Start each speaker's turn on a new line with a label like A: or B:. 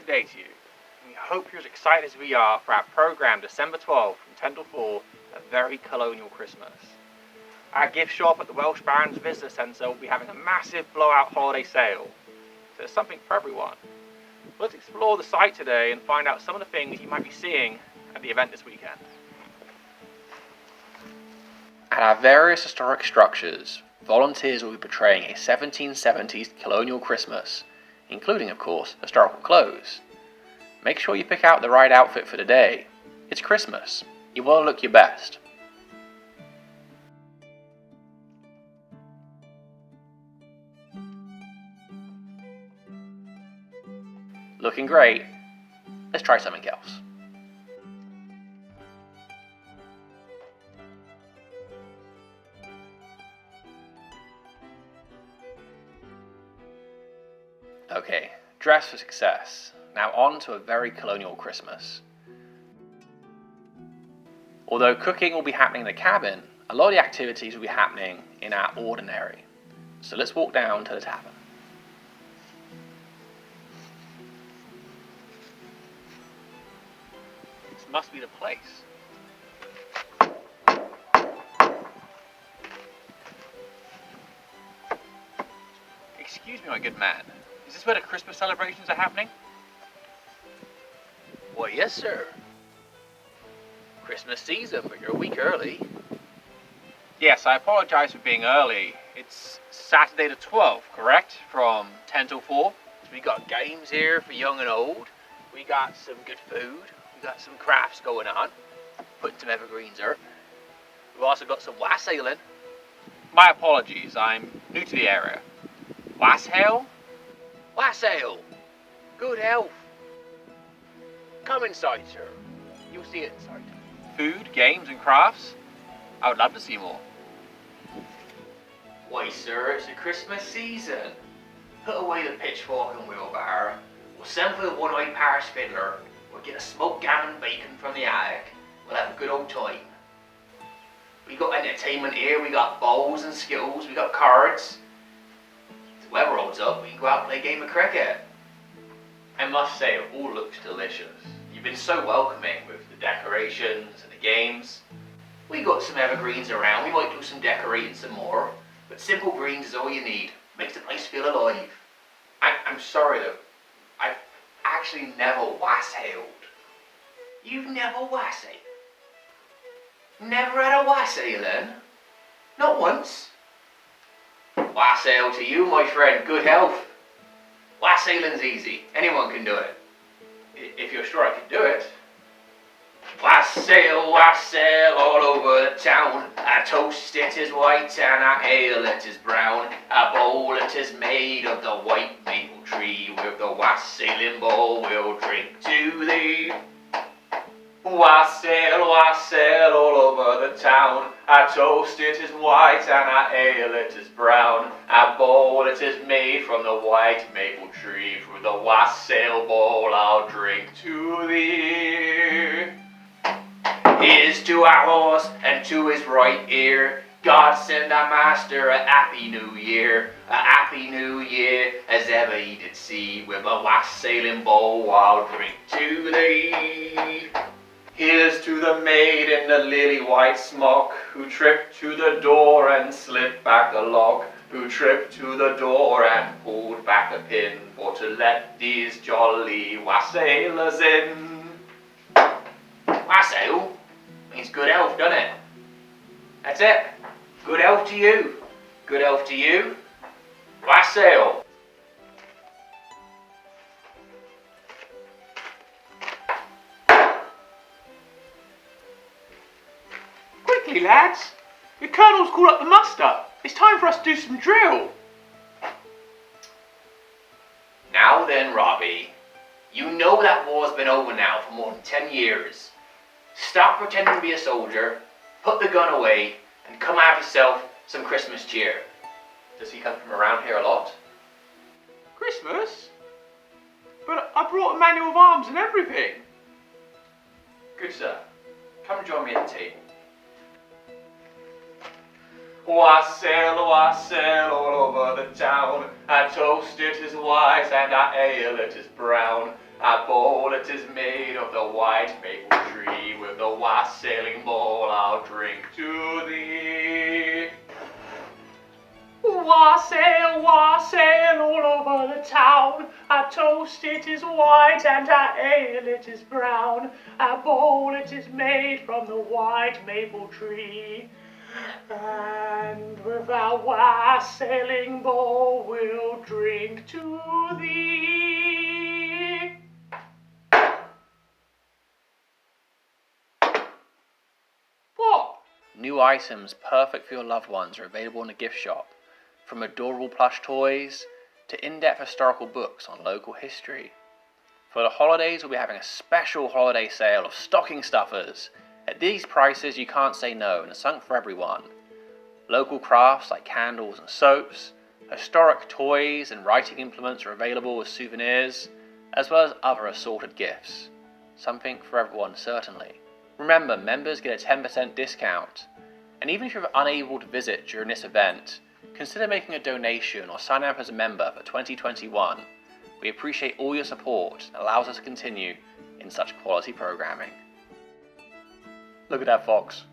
A: good day to you. And we hope you're as excited as we are for our program December 12th from 10 till 4, a very colonial Christmas. Our gift shop at the Welsh Barons Visitor Centre will be having a massive blowout holiday sale. So there's something for everyone. Let's explore the site today and find out some of the things you might be seeing at the event this weekend. At our various historic structures, volunteers will be portraying a 1770s colonial Christmas, including, of course, historical clothes. Make sure you pick out the right outfit for the day. It's Christmas. You want to look your best. Looking great. Let's try something else. Okay, dress for success. Now on to a very colonial Christmas. Although cooking will be happening in the cabin, a lot of the activities will be happening in our ordinary. So let's walk down to the tavern. This must be the place. Excuse me, my good man. Is this where the Christmas celebrations are happening?
B: Why, yes, sir. Christmas season, but you're a week early.
A: Yes, I apologise for being early. It's Saturday the 12th, correct? From 10 till 4?
B: We got games here for young and old. We got some good food. We got some crafts going on. Putting some evergreens up. We've also got some wassailing.
A: My apologies, I'm new to the area. Wassail?
B: Wassail. Good health. Come inside, sir. You'll see it inside.
A: Food, games and crafts? I would love to see more.
B: Why, sir, it's the Christmas season. Put away the pitchfork and wheelbarrow. We'll send for the one-eyed parish fiddler. We'll get a smoked gammon bacon from the attic. We'll have a good old time. We got entertainment here. We got bowls and skittles. We got cards. If the weather holds up, we can go out and play a game of cricket. I must say, it all looks delicious. You've been so welcoming with the decorations and the games. We got some evergreens around. We might do some decorating some more. But simple greens is all you need. Makes the place feel alive. I'm sorry though. I've actually never wassailed. You've never wassailed? Never had a wassailing? Not once? Wassail to you, my friend. Good health. Wassailing's easy. Anyone can do it. If you're sure I can do it. Wassail, wassail all over the town. A toast it is white and a ale it is brown. A bowl it is made of the white maple tree. With the wassailing bowl we'll drink to thee. Wassail, wassail all over the town. A toast it is white and a ale it is brown. A bowl it is made from the white maple tree. Through the wassail bowl I'll drink to thee. Here's to our horse and to his right ear. God send our master a happy new year. A happy new year as ever he did see. With a wassailing bowl I'll drink to thee. Here's to the maid in the lily white smock, who tripped to the door and slipped back the lock, who tripped to the door and pulled back a pin, for to let these jolly wassailers in. Wassail means good health, doesn't it? That's it. Good health to you. Good health to you. Wassail.
A: Quickly, lads! The Colonel's called up the muster. It's time for us to do some drill.
B: Now then, Robbie, you know that war's been over now for more than 10 years. Stop pretending to be a soldier, put the gun away, and come have yourself some Christmas cheer. Does he come from around here a lot?
A: Christmas? But I brought a manual of arms and everything.
B: Good sir. Come and join me at the table. Wassail, wassail all over the town. A toast it is white and a ale it is brown. A bowl that is made of the white maple tree, with the wassailing bowl I'll drink to thee. Wassail, wassail all over the town. Our toast it is white and our ale it is brown. Our bowl it is made from the white maple tree. And with our wassailing bowl we'll drink to thee. What?
A: New items perfect for your loved ones are available in the gift shop, from adorable plush toys to in-depth historical books on local history. For the holidays, we'll be having a special holiday sale of stocking stuffers. At these prices, you can't say no, and it's something for everyone. Local crafts like candles and soaps, historic toys and writing implements are available as souvenirs, as well as other assorted gifts. Something for everyone, certainly. Remember, members get a 10% discount, and even if you're unable to visit during this event, consider making a donation or sign up as a member for 2021. We appreciate all your support and allows us to continue in such quality programming. Look at that fox.